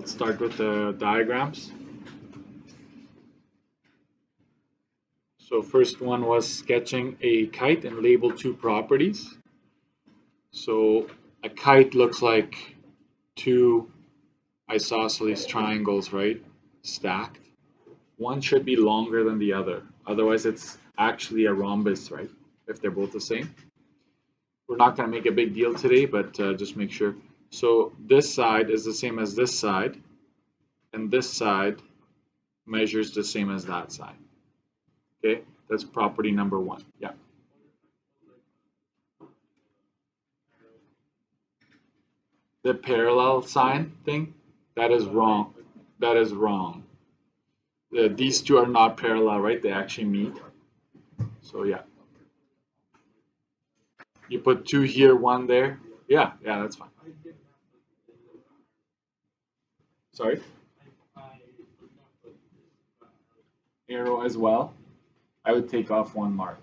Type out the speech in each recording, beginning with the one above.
Let's start with the diagrams. So first one was sketching a kite and label two properties. So a kite looks like two isosceles triangles, right? Stacked. One should be longer than the other. Otherwise, it's actually a rhombus, right? If they're both the same. We're not going to make a big deal today, but just make sure. So this side is the same as this side, and this side measures the same as that side. Okay, that's property number one. Yeah. The parallel sign thing, that is wrong. That is wrong. These two are not parallel, right? They actually meet. So yeah. You put two here, one there. Yeah, that's fine. Sorry? Arrow as well. I would take off one mark.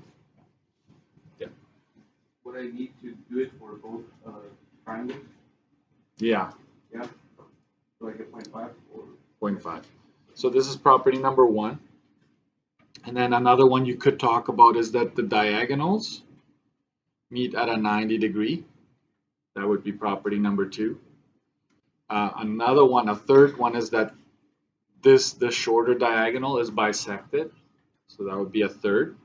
Yeah. Would I need to do it for both triangles? Yeah. Yeah. So I get 0.5 or 0.5. So this is property number one. And then another one you could talk about is that the diagonals meet at a 90 degree. That would be property number two. Another one, a third one, is that the shorter diagonal is bisected. So that would be a third.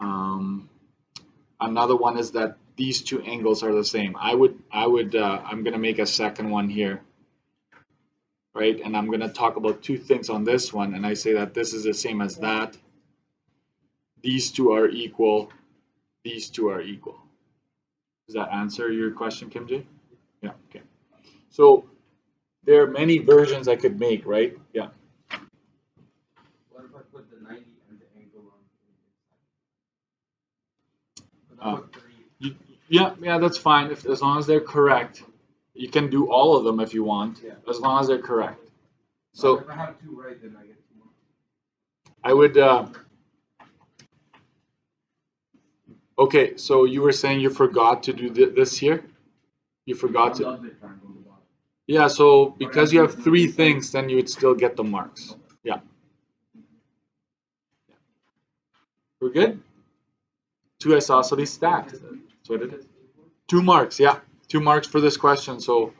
Another one is that these two angles are the same. I'm going to make a second one here, right? And I'm going to talk about two things on this one, and I say that this is the same as that. These two are equal. These two are equal. Does that answer your question, Kim J? Yeah, okay. So there are many versions I could make, right? Yeah. What if I put the 90 and the angle on the inside? Yeah, that's fine. As long as they're correct. You can do all of them if you want, as long as they're correct. So if I have two right, then I get two more. I would. Okay, so you were saying you forgot to do this here. You forgot to. Yeah, so because you have three things, then you would still get the marks. Yeah. We're good? Two isosceles stacked. That's what it is. 2 marks, yeah. 2 marks for this question. So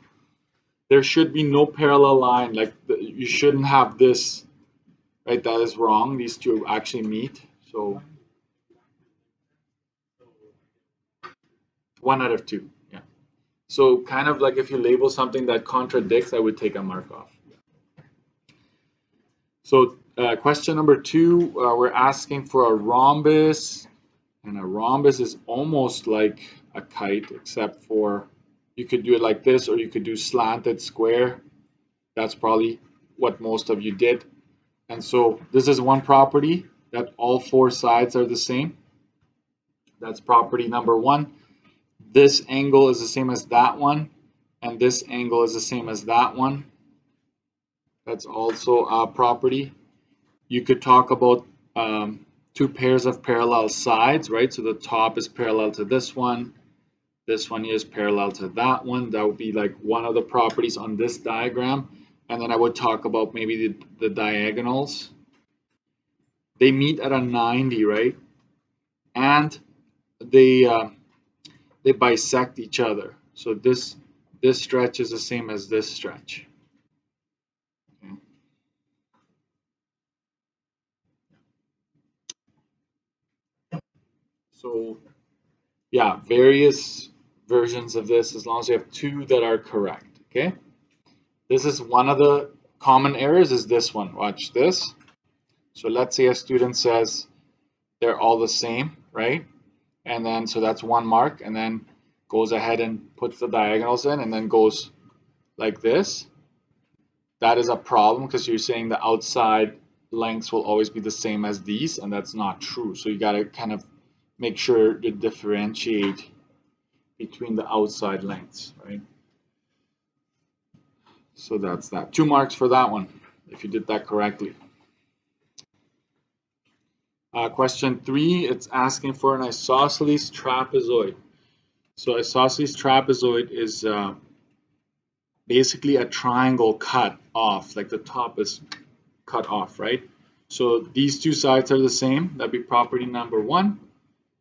there should be no parallel line. Like you shouldn't have this, right? That is wrong. These two actually meet. So 1 out of 2. Yeah. So kind of like if you label something that contradicts, I would take a mark off. So question number 2, we're asking for a rhombus. And a rhombus is almost like a kite, except for you could do it like this, or you could do slanted square. That's probably what most of you did. And so this is one property, that all 4 sides are the same. That's property number 1. This angle is the same as that one, and this angle is the same as that one. That's also a property. You could talk about 2 pairs of parallel sides, right? So the top is parallel to this one is parallel to that one. That would be like one of the properties on this diagram. And then I would talk about maybe the diagonals. They meet at a 90, right? And they bisect each other. So this stretch is the same as this stretch. Okay. So yeah, various versions of this, as long as you have 2 that are correct. Okay. This is one of the common errors, is this one. Watch this. So let's say a student says they're all the same, right? And then so that's 1 mark, and then goes ahead and puts the diagonals in, and then goes like this. That is a problem because you're saying the outside lengths will always be the same as these, and that's not true. So you got to kind of make sure to differentiate between the outside lengths, right? So that's that. 2 marks for that one, if you did that correctly. Question 3, it's asking for an isosceles trapezoid. So isosceles trapezoid is basically a triangle cut off, like the top is cut off, right? So these two sides are the same, that'd be property number 1.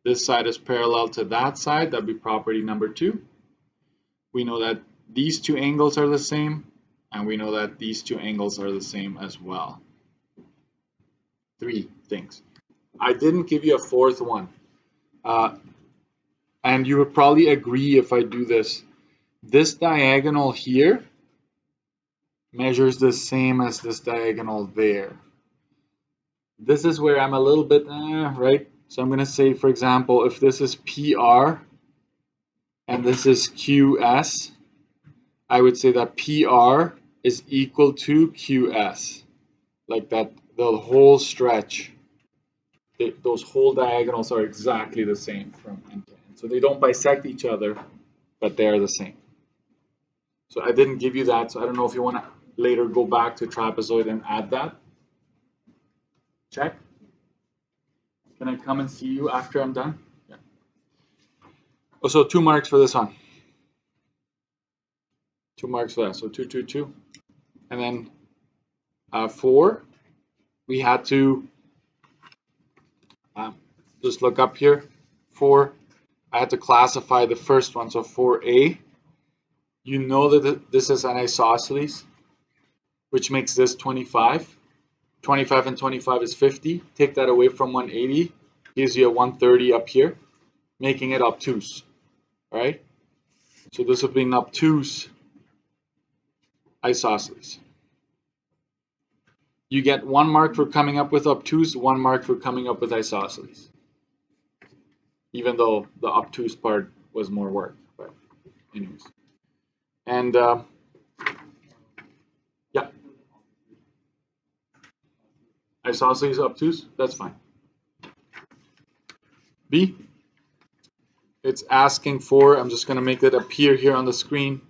This side is parallel to that side, that'd be property number 2. We know that these two angles are the same, and we know that these two angles are the same as well. 3 things. I didn't give you a fourth one. And you would probably agree if I do this. This diagonal here measures the same as this diagonal there. This is where I'm a little bit, right? So I'm going to say, for example, if this is PR and this is QS, I would say that PR is equal to QS. Like that, the whole stretch, those whole diagonals are exactly the same from end to end. So they don't bisect each other, but they are the same. So I didn't give you that, so I don't know if you want to later go back to trapezoid and add that. Check. Can I come and see you after I'm done? Yeah. Oh, so 2 marks for this one. 2 marks for that. So 2, 2, 2. And then 4, we had to just look up here. 4, I had to classify the first one. So 4A, you know that this is an isosceles, which makes this 25. 25 and 25 is 50. Take that away from 180, gives you a 130 up here, making it obtuse. All right? So this would be an obtuse isosceles. You get 1 mark for coming up with obtuse, 1 mark for coming up with isosceles. Even though the obtuse part was more work. But anyways. And yeah. Isosceles obtuse, that's fine. B, it's asking for, I'm just going to make it appear here on the screen.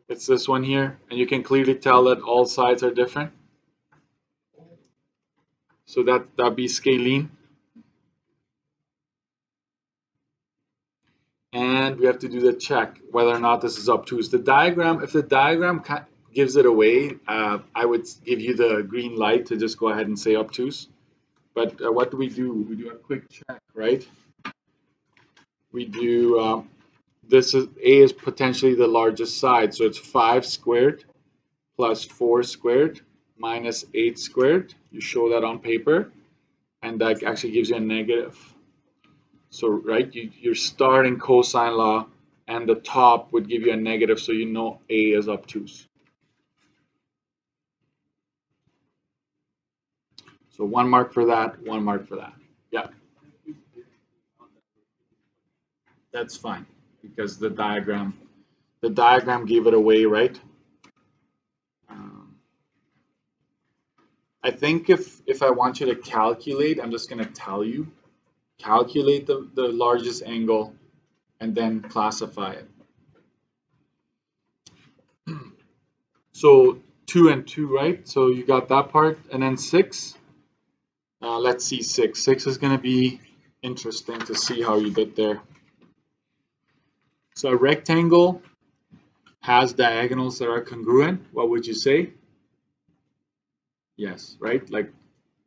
It's this one here, and you can clearly tell that all sides are different. So that'd be scalene. And we have to do the check whether or not this is obtuse. The diagram, if the diagram gives it away, I would give you the green light to just go ahead and say obtuse. But what do? We do a quick check, right? We do, this is, A is potentially the largest side, so it's 5 squared plus 4 squared minus 8 squared. You show that on paper, and that actually gives you a negative. So, right, you're starting cosine law, and the top would give you a negative, so you know A is obtuse. So 1 mark for that, 1 mark for that. Yeah. That's fine, because the diagram gave it away, right? I think if I want you to calculate, I'm just going to tell you, calculate the largest angle and then classify it. So 2 and 2, right? So you got that part, and then 6. Let's see 6. 6 is going to be interesting to see how you get there. So a rectangle has diagonals that are congruent. What would you say? Yes, right? Like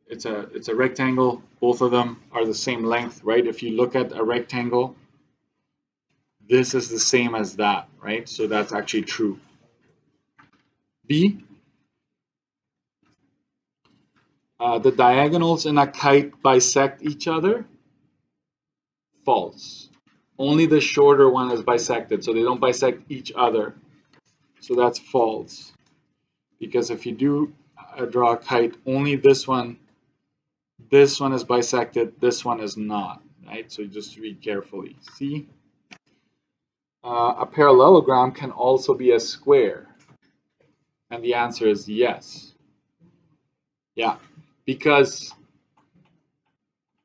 it's a rectangle. Both of them are the same length, right? If you look at a rectangle, this is the same as that, right? So that's actually true. B, the diagonals in a kite bisect each other. False. Only the shorter one is bisected, so they don't bisect each other. So that's false. Because if you do draw a kite, only this one is bisected, this one is not, right? So just read carefully. C. A parallelogram can also be a square. And the answer is yes. Yeah, because,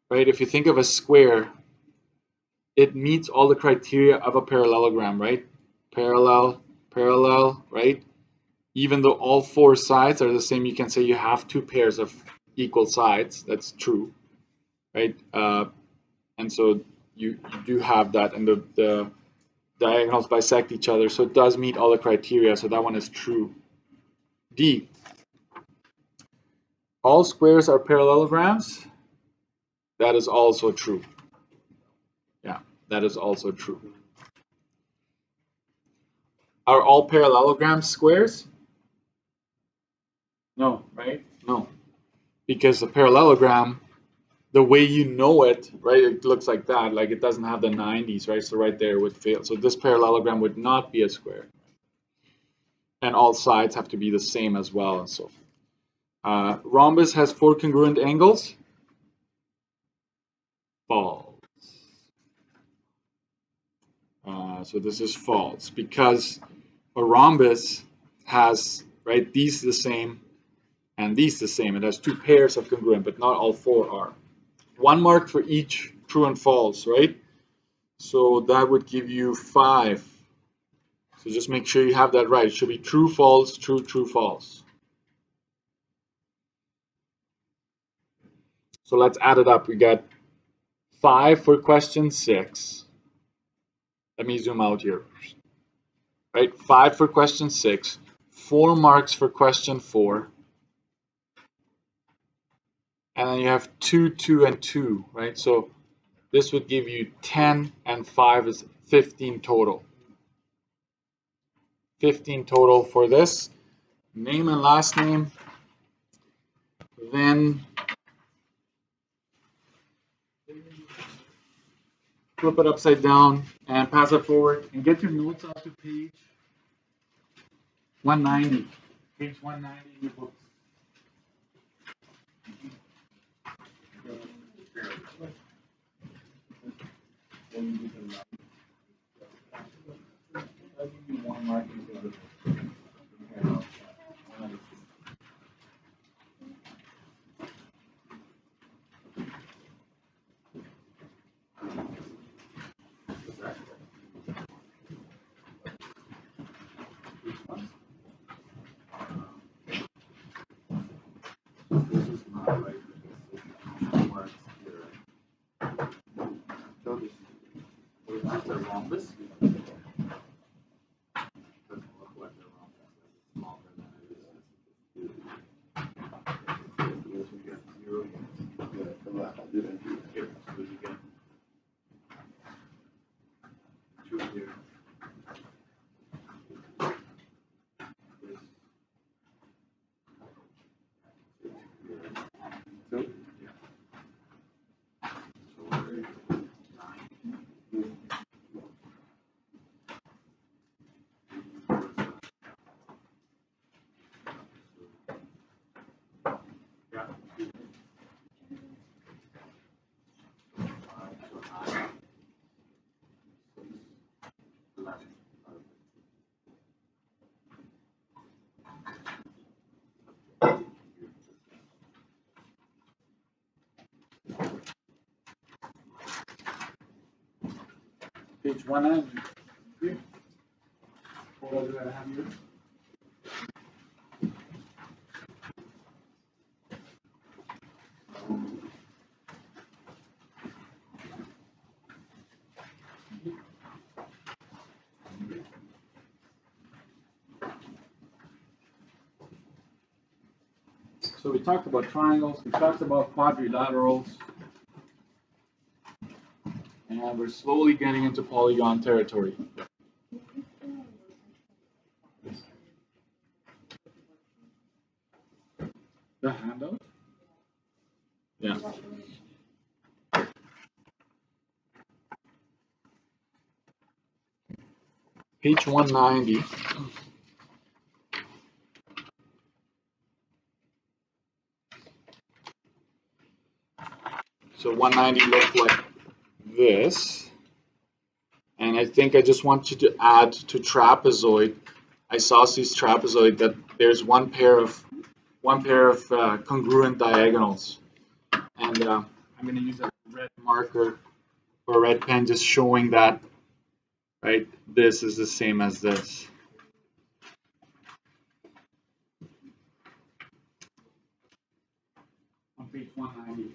right, if you think of a square, it meets all the criteria of a parallelogram, right? Parallel, parallel, right? Even though all 4 sides are the same, you can say you have 2 pairs of equal sides. That's true, right? And so you do have that, and the diagonals bisect each other, so it does meet all the criteria, so that one is true. D, all squares are parallelograms. That is also true. Yeah, that is also true. Are all parallelograms squares? No, right? No. Because a parallelogram, the way you know it, right, it looks like that, like it doesn't have the 90s, right? So right there would fail. So this parallelogram would not be a square. And all sides have to be the same as well, and so forth. Rhombus has 4 congruent angles. False. So this is false because a rhombus has, right, these the same and these the same. It has 2 pairs of congruent, but not all 4 are. 1 mark for each true and false, right? So that would give you 5. So just make sure you have that right. It should be true, false, true, true, false. So let's add it up. We got 5 for question 6. Let me zoom out here. Right, 5 for question 6, 4 marks for question 4, and then you have 2, 2, and 2, right? So this would give you 10 and 5 is 15 total. 15 total for this. Name and last name. Then flip it upside down and pass it forward and get your notes out to page 190. Page 190 in your books. That's a rhombus. Page 190. What do I have here? So we talked about triangles, we talked about quadrilaterals, and we're slowly getting into polygon territory. The handout? Yeah. Page 190. So 190 looks like this. And I think I just want you to add to trapezoid, isosceles trapezoid, that there's one pair of congruent diagonals. And I'm going to use a red marker or a red pen just showing that, right, this is the same as this. On page 190.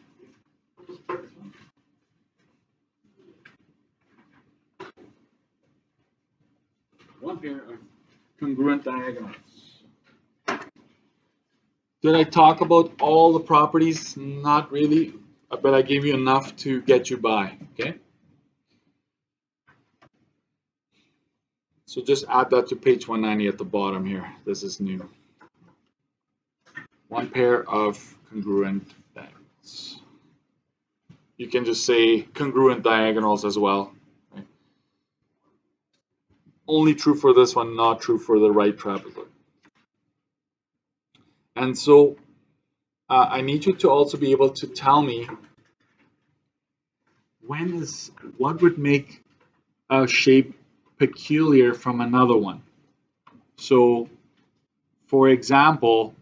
one pair of congruent diagonals. Did I talk about all the properties? Not really, but I gave you enough to get you by, okay? So just add that to page 190 at the bottom here. This is new. One pair of congruent diagonals. You can just say congruent diagonals as well. Right? Only true for this one, not true for the right trapezoid. And so I need you to also be able to tell me what would make a shape peculiar from another one. So, for example,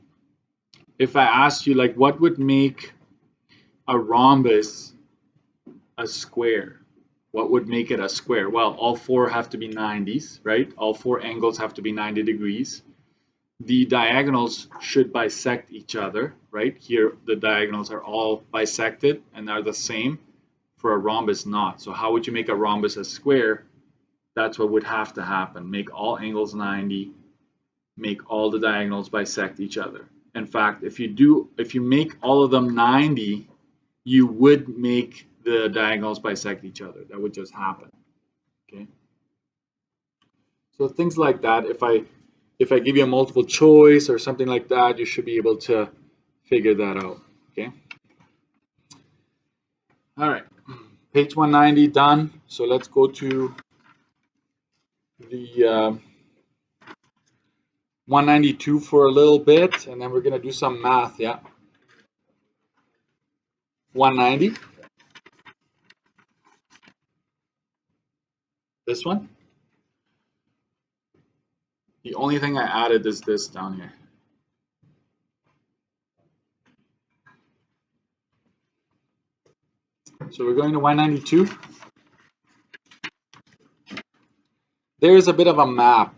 if I asked you, like, what would make a rhombus a square? What would make it a square? Well, all four have to be 90s, right? All four angles have to be 90 degrees. The diagonals should bisect each other, right? Here, the diagonals are all bisected and are the same. For a rhombus, not. So how would you make a rhombus a square? That's what would have to happen. Make all angles 90, make all the diagonals bisect each other. In fact, if you make all of them 90, you would make the diagonals bisect each other. That would just happen. Okay. So things like that, if I give you a multiple choice or something like that, you should be able to figure that out. Okay. All right. Page 190 done. So let's go to the 192 for a little bit, and then we're gonna do some math. Yeah. 190. This one. The only thing I added is this down here. So we're going to 192. There's a bit of a map.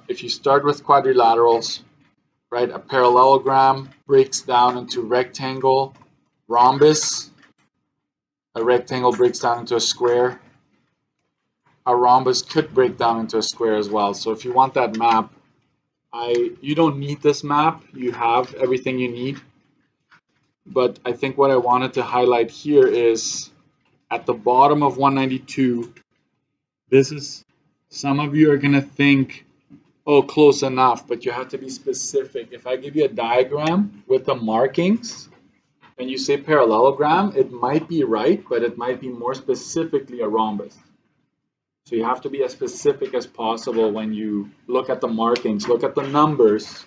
If you start with quadrilaterals, right, a parallelogram breaks down into rectangle, rhombus. A rectangle breaks down into a square. A rhombus could break down into a square as well. So if you want that map, you don't need this map. You have everything you need. But I think what I wanted to highlight here is at the bottom of 192, this is, some of you are going to think, oh, close enough, but you have to be specific. If I give you a diagram with the markings and you say parallelogram, it might be right, but it might be more specifically a rhombus. So you have to be as specific as possible when you look at the markings, look at the numbers,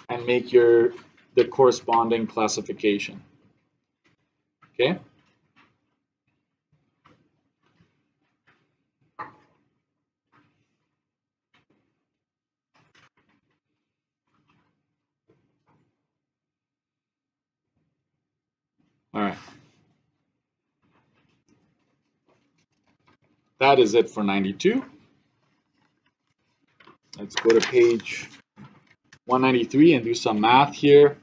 and make the corresponding classification. Okay? All right. That is it for 92. Let's go to page 193 and do some math here.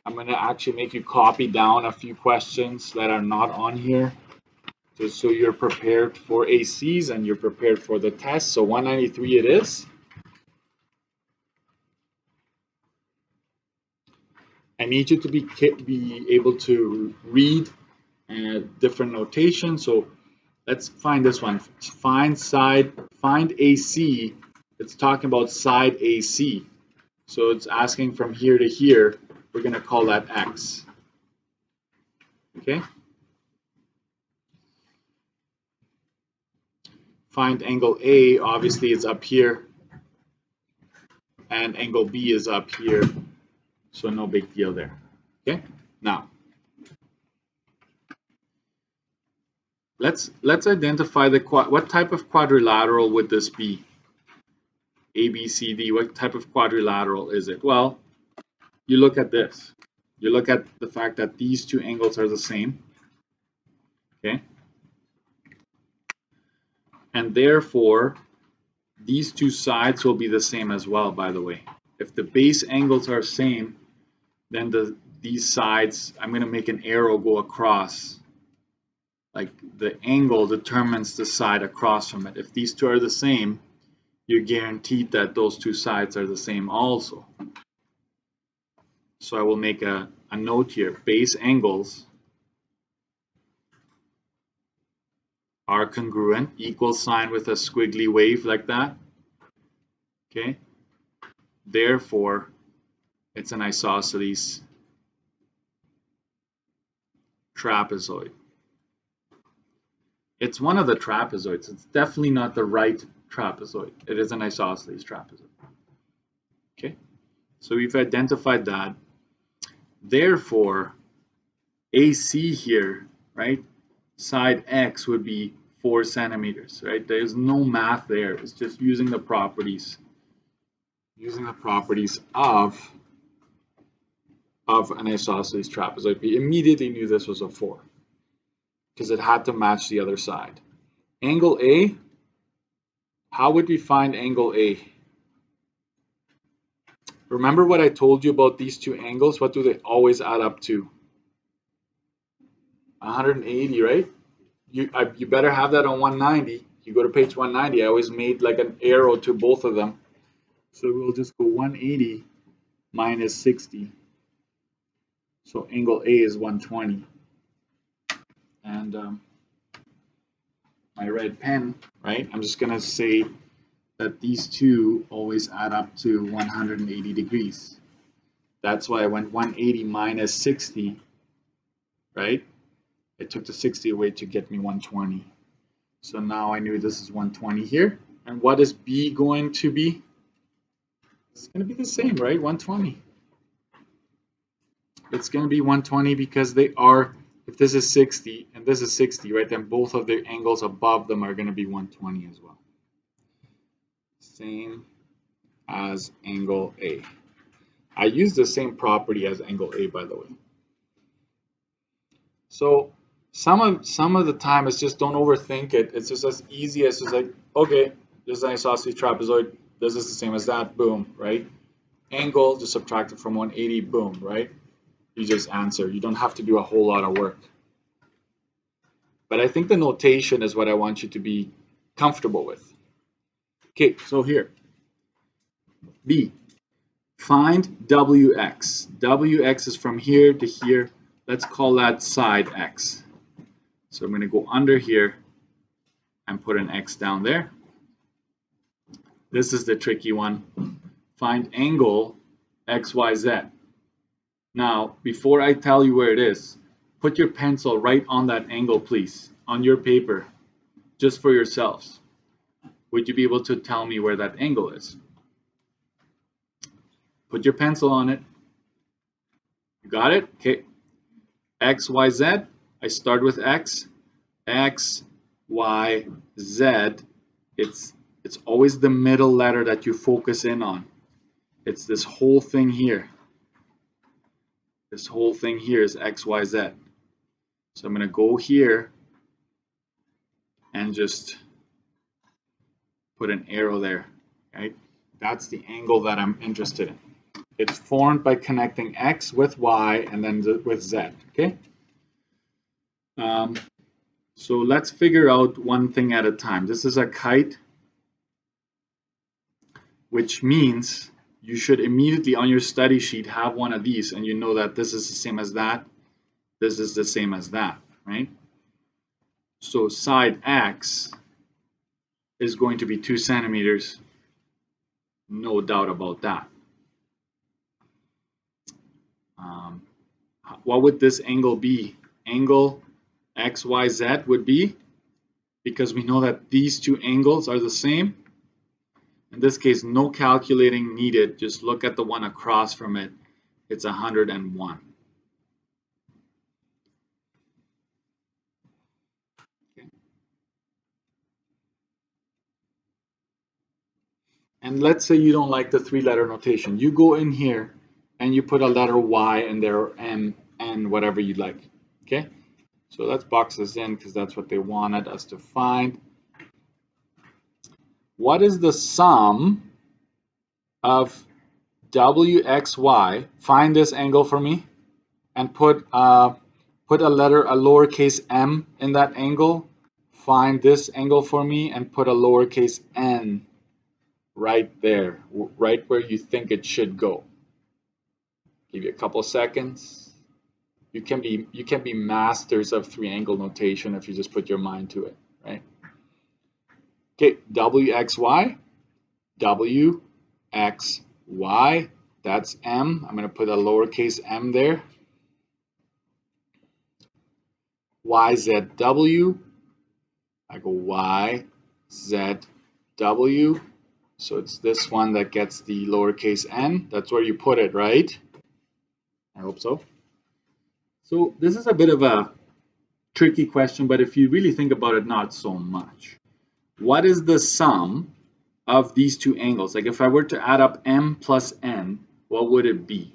I'm going to actually make you copy down a few questions that are not on here, just so you're prepared for ACs and you're prepared for the test. So 193 it is. I need you to be able to read different notation. So let's find this one. Find AC. It's talking about side AC. So it's asking from here to here. We're going to call that X. Okay. Find angle A. Obviously, it's up here. And angle B is up here. So no big deal there. Okay. Now, let's identify what type of quadrilateral would this be? A, B, C, D. What type of quadrilateral is it? Well, you look at this. You look at the fact that these two angles are the same. Okay. And therefore, these two sides will be the same as well, by the way. If the base angles are same, then these sides, I'm going to make an arrow go across like the angle determines the side across from it. If these two are the same, you're guaranteed that those two sides are the same also. So I will make a note here. Base angles are congruent, equal sign with a squiggly wave like that. Okay. Therefore, it's an isosceles trapezoid. It's one of the trapezoids. It's definitely not the right trapezoid. It is an isosceles trapezoid. Okay. So we've identified that. Therefore, AC here, right? Side X would be 4 centimeters, right? There's no math there. It's just using the properties. Using the properties of an isosceles trapezoid. We immediately knew this was a 4 because it had to match the other side. Angle A, how would we find angle A? Remember what I told you about these two angles? What do they always add up to? 180, right? You better have that on 190. You go to page 190, I always made like an arrow to both of them. So we'll just go 180 minus 60. So angle A is 120. And my red pen, right? I'm just going to say that these two always add up to 180 degrees. That's why I went 180 minus 60, right? It took the 60 away to get me 120. So now I knew this is 120 here. And what is B going to be? It's going to be the same, right? 120. It's going to be 120 because they are, if this is 60 and this is 60, right, then both of the angles above them are going to be 120 as well. Same as angle A. I use the same property as angle A, by the way. So some of the time it's just don't overthink it. It's just as easy as just like, okay, this is an isosceles trapezoid. This is the same as that. Boom, right? Angle, just subtract it from 180. Boom, right? You just answer. You don't have to do a whole lot of work. But I think the notation is what I want you to be comfortable with. Okay, so here. B. Find WX. WX is from here to here. Let's call that side X. So I'm going to go under here and put an X down there. This is the tricky one. Find angle XYZ. Now, before I tell you where it is, put your pencil right on that angle, please, on your paper, just for yourselves. Would you be able to tell me where that angle is? Put your pencil on it. You got it? Okay. X, Y, Z. I start with X. X, Y, Z. It's always the middle letter that you focus in on. It's this whole thing here. This whole thing here is X, Y, Z. So I'm going to go here and just put an arrow there, right? That's the angle that I'm interested in. It's formed by connecting X with Y and then with Z, okay? So let's figure out one thing at a time. This is a kite, which means you should immediately on your study sheet have one of these, and you know that this is the same as that, this is the same as that, right? So side X is going to be 2 centimeters, no doubt about that. What would this angle be? Angle XYZ would be, because we know that these two angles are the same. In this case, no calculating needed. Just look at the one across from it. It's 101. Okay. And let's say you don't like the 3-letter notation. You go in here and you put a letter Y in there, or M, N, whatever you like. Okay? So let's box this in because that's what they wanted us to find. What is the sum of WXY? Find this angle for me and put put a lowercase m in that angle, find this angle for me, and put a lowercase n right there, right where you think it should go. Give you a couple seconds. You can be masters of three-angle notation if you just put your mind to it, right? Okay, WXY, WXY, that's M. I'm going to put a lowercase m there. YZW, I go YZW. So it's this one that gets the lowercase n. That's where you put it, right? I hope so. So this is a bit of a tricky question, but if you really think about it, not so much. What is the sum of these two angles? Like if I were to add up m plus n, what would it be?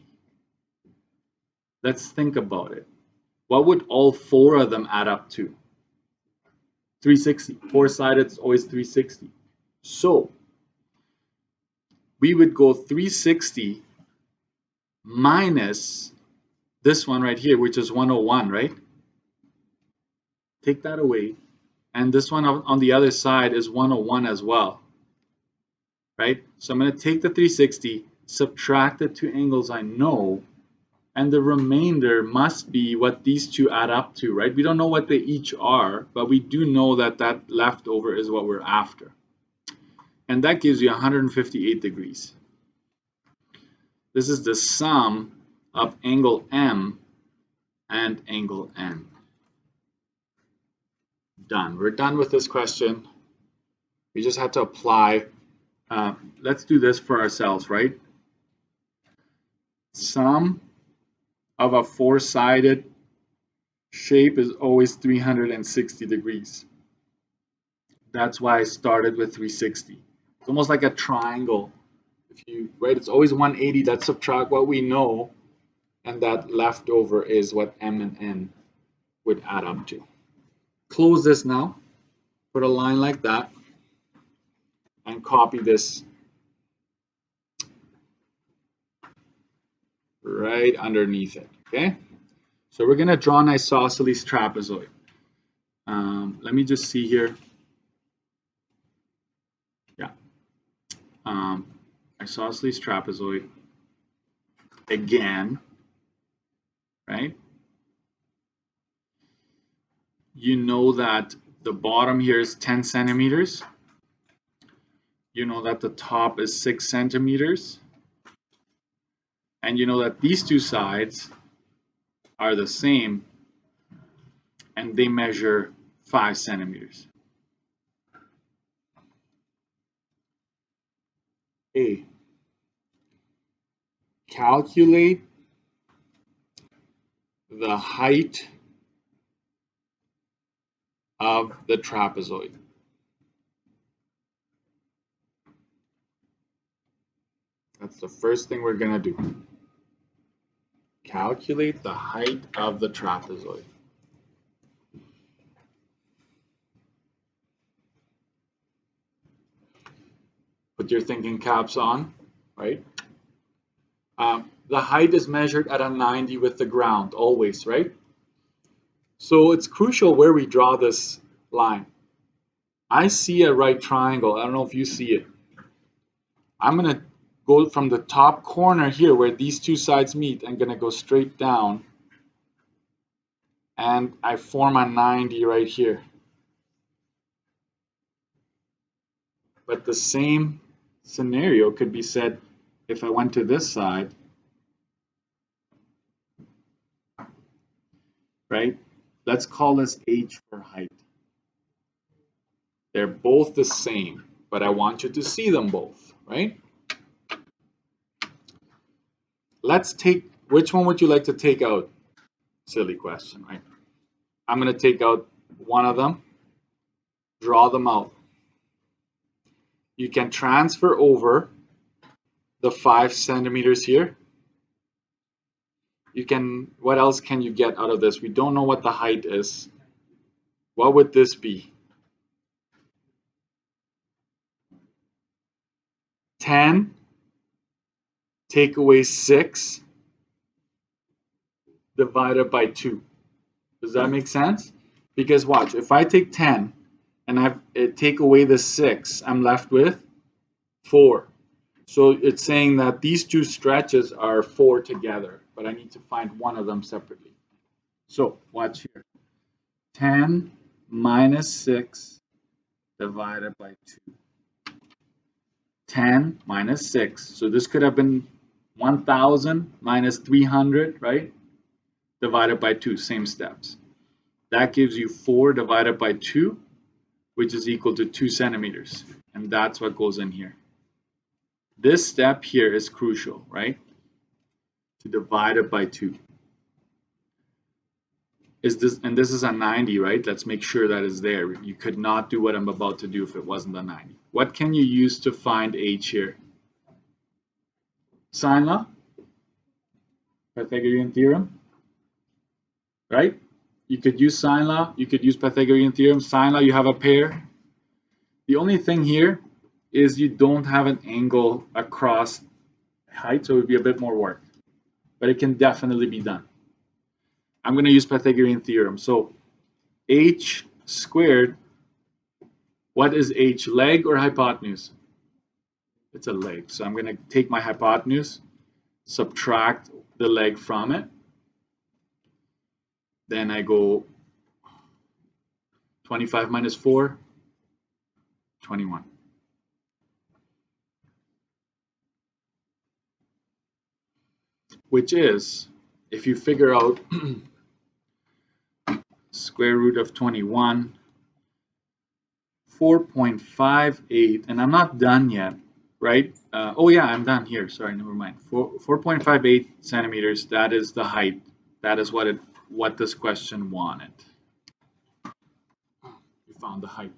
Let's think about it. What would all four of them add up to? 360. Four-sided is always 360. So we would go 360 minus this one right here, which is 101, right? Take that away. And this one on the other side is 101 as well, right? So I'm going to take the 360, subtract the two angles I know, and the remainder must be what these two add up to, right? We don't know what they each are, but we do know that that leftover is what we're after. And that gives you 158 degrees. This is the sum of angle M and angle N. Done. We're done with this question. We just had to apply. Let's do this for ourselves, right? Sum of a four-sided shape is always 360 degrees. That's why I started with 360. It's almost like a triangle. Right, it's always 180. Let's subtract what we know, and that leftover is what M and N would add up to. Close this now. Put a line like that, and copy this right underneath it. Okay. So we're going to draw an isosceles trapezoid. Let me just see here. Yeah. Isosceles trapezoid again, right? You know that the bottom here is 10 centimeters. You know that the top is 6 centimeters. And you know that these two sides are the same, and they measure 5 centimeters. A. Calculate the height of the trapezoid. That's the first thing we're going to do. Calculate the height of the trapezoid. Put your thinking caps on, right? The height is measured at a 90 with the ground, always, right? So it's crucial where we draw this line. I see a right triangle. I don't know if you see it. I'm going to go from the top corner here where these two sides meet. I'm going to go straight down. And I form a 90 right here. But the same scenario could be said if I went to this side, right? Let's call this H for height. They're both the same, but I want you to see them both, right? Let's take, which one would you like to take out? Silly question, right? I'm going to take out one of them, draw them out. You can transfer over the 5 centimeters here. You can, what else can you get out of this? We don't know what the height is. What would this be? 10, take away 6, divided by 2. Does that make sense? Because watch, if I take 10 and take away the 6, I'm left with 4. So it's saying that these two stretches are 4 together, but I need to find one of them separately. So watch here. 10 minus 6 divided by 2. 10 minus 6. So this could have been 1000 minus 300, right? Divided by 2, same steps. That gives you 4 divided by 2, which is equal to 2 centimeters. And that's what goes in here. This step here is crucial, right? To divide it by 2. And this is a 90, right? Let's make sure that is there. You could not do what I'm about to do if it wasn't a 90. What can you use to find h here? Sine law? Pythagorean theorem? Right? You could use sine law. You could use Pythagorean theorem. Sine law, you have a pair. The only thing here is you don't have an angle across height, so it would be a bit more work. But it can definitely be done. I'm going to use Pythagorean theorem. So h squared, what is h? Leg or hypotenuse? It's a leg. So I'm going to take my hypotenuse, subtract the leg from it. Then I go 25 minus 4, 21. Which is, if you figure out square root of 21, 4.58, and I'm not done yet, right? Oh yeah, I'm done here. Sorry, never mind. 4.58 centimeters. That is the height. That is what this question wanted. You found the height.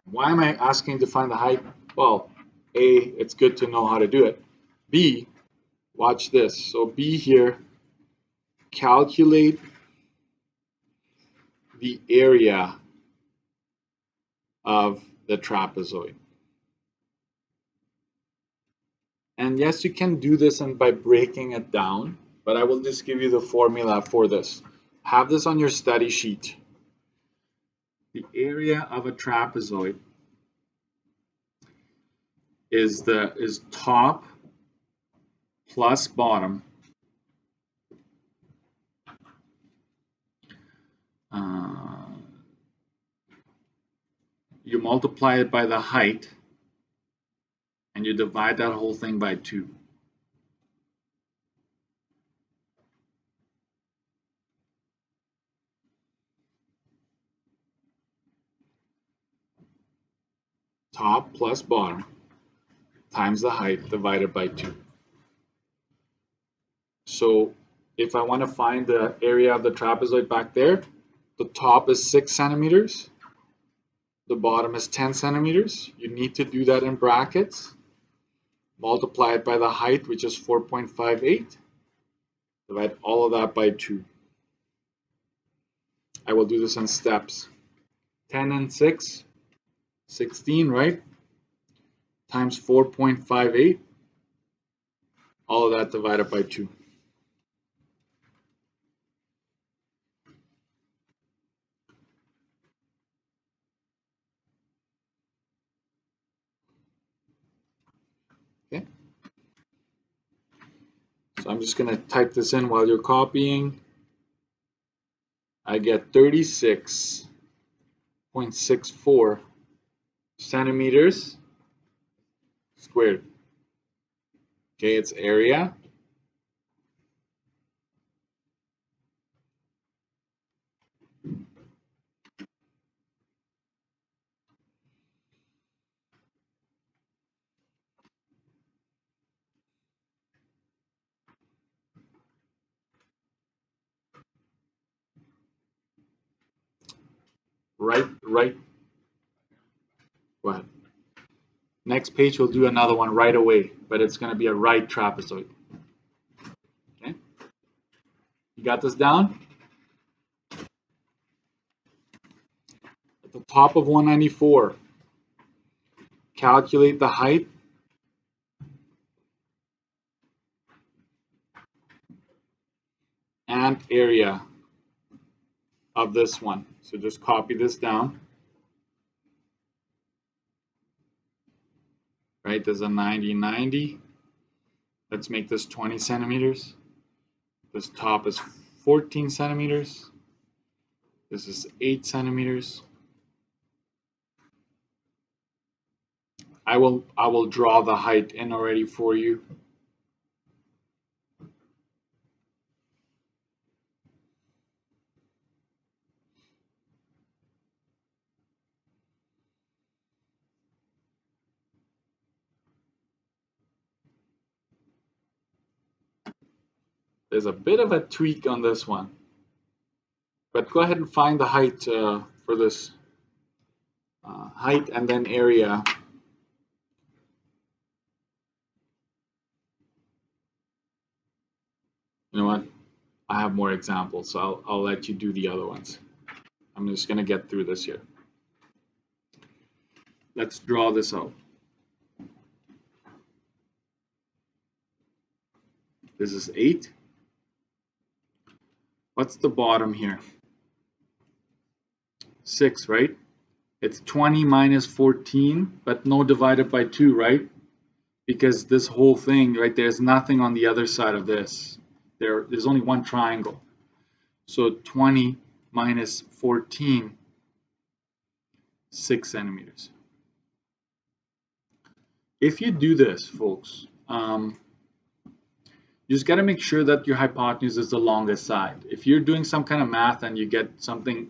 Why am I asking to find the height? Well, A, it's good to know how to do it. B, watch this. So B here, calculate the area of the trapezoid. And yes, you can do this by breaking it down, but I will just give you the formula for this. Have this on your study sheet. The area of a trapezoid is top plus bottom you multiply it by the height and you divide that whole thing by 2. Top plus bottom times the height divided by 2. So if I want to find the area of the trapezoid back there, the top is 6 centimeters, the bottom is 10 centimeters. You need to do that in brackets. Multiply it by the height, which is 4.58. Divide all of that by 2. I will do this in steps. 10 and 6, 16, right? Times 4.58. All of that divided by 2. Okay. So I'm just going to type this in while you're copying. I get 36.64 centimeters squared. Okay, it's area. Right. Go ahead. Next page, we'll do another one right away, but it's going to be a right trapezoid. Okay. You got this down? At the top of 194, calculate the height and area of this one. So just copy this down. Right, there's a 90, 90. Let's make this 20 centimeters. This top is 14 centimeters. This is 8 centimeters. I will draw the height in already for you. There's a bit of a tweak on this one, but go ahead and find the height for this height and then area. You know what? I have more examples, so I'll let you do the other ones. I'm just going to get through this here. Let's draw this out. This is 8. What's the bottom here? 6, right? It's 20 minus 14, but no divided by 2, right? Because this whole thing, right, there's nothing on the other side of this. There's only one triangle. So 20 minus 14, 6 centimeters. If you do this, folks, you just got to make sure that your hypotenuse is the longest side. If you're doing some kind of math and you get something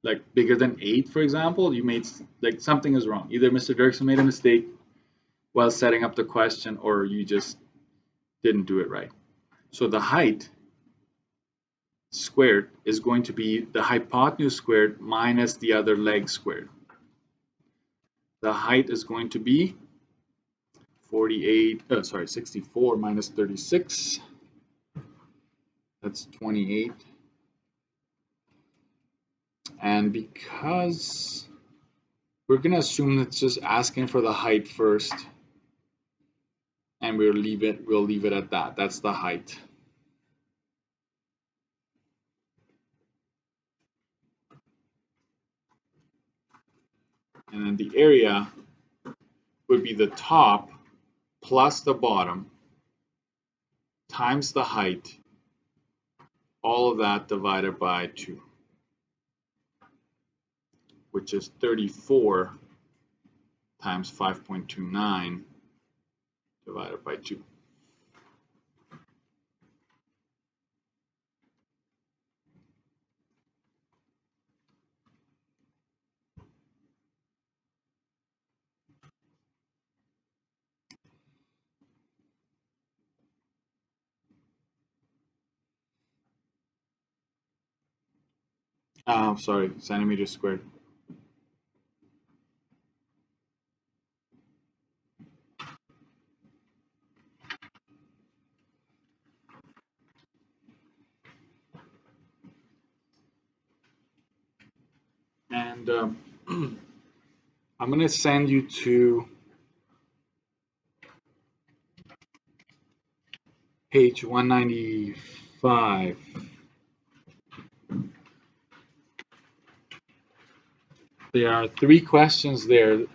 like bigger than 8, for example, you made, like, something is wrong. Either Mr. Dirksen made a mistake while setting up the question, or you just didn't do it right. So the height squared is going to be the hypotenuse squared minus the other leg squared. The height is going to be 64 minus 36. That's 28. And because we're going to assume it's just asking for the height first, and we'll leave it at that. That's the height. And then the area would be the top plus the bottom times the height, all of that divided by 2, which is 34 times 5.29 divided by 2. Sorry, centimeters squared. And I'm going to send you to page 195. There are 3 questions there.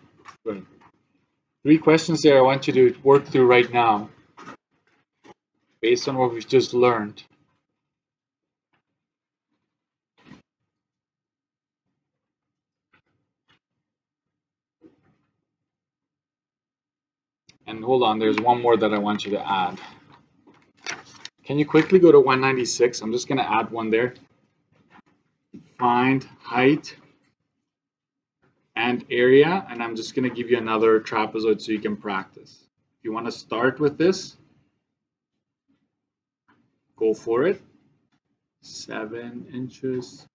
3 questions there I want you to work through right now based on what we've just learned. And hold on, there's one more that I want you to add. Can you quickly go to 196? I'm just going to add one there. Find height and area, and I'm just going to give you another trapezoid so you can practice. If you want to start with this, go for it. 7 inches,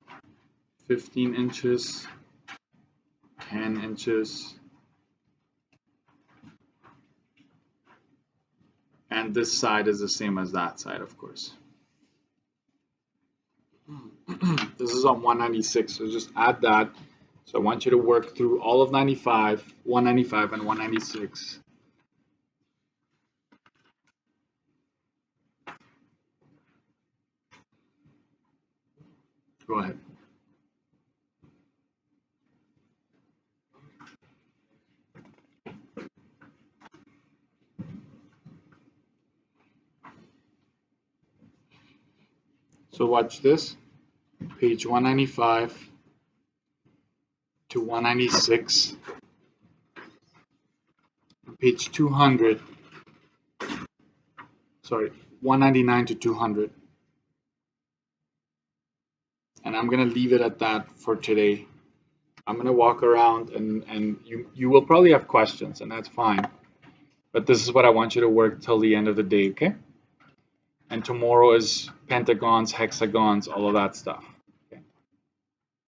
15 inches, 10 inches, and this side is the same as that side, of course. This is on 196, so just add that. So I want you to work through all of 195 and 196. Go ahead. So watch this. Page 195 to 196. Page 200. Sorry, 199 to 200. And I'm going to leave it at that for today. I'm going to walk around and you will probably have questions, and that's fine. But this is what I want you to work till the end of the day, okay? And tomorrow is pentagons, hexagons, all of that stuff.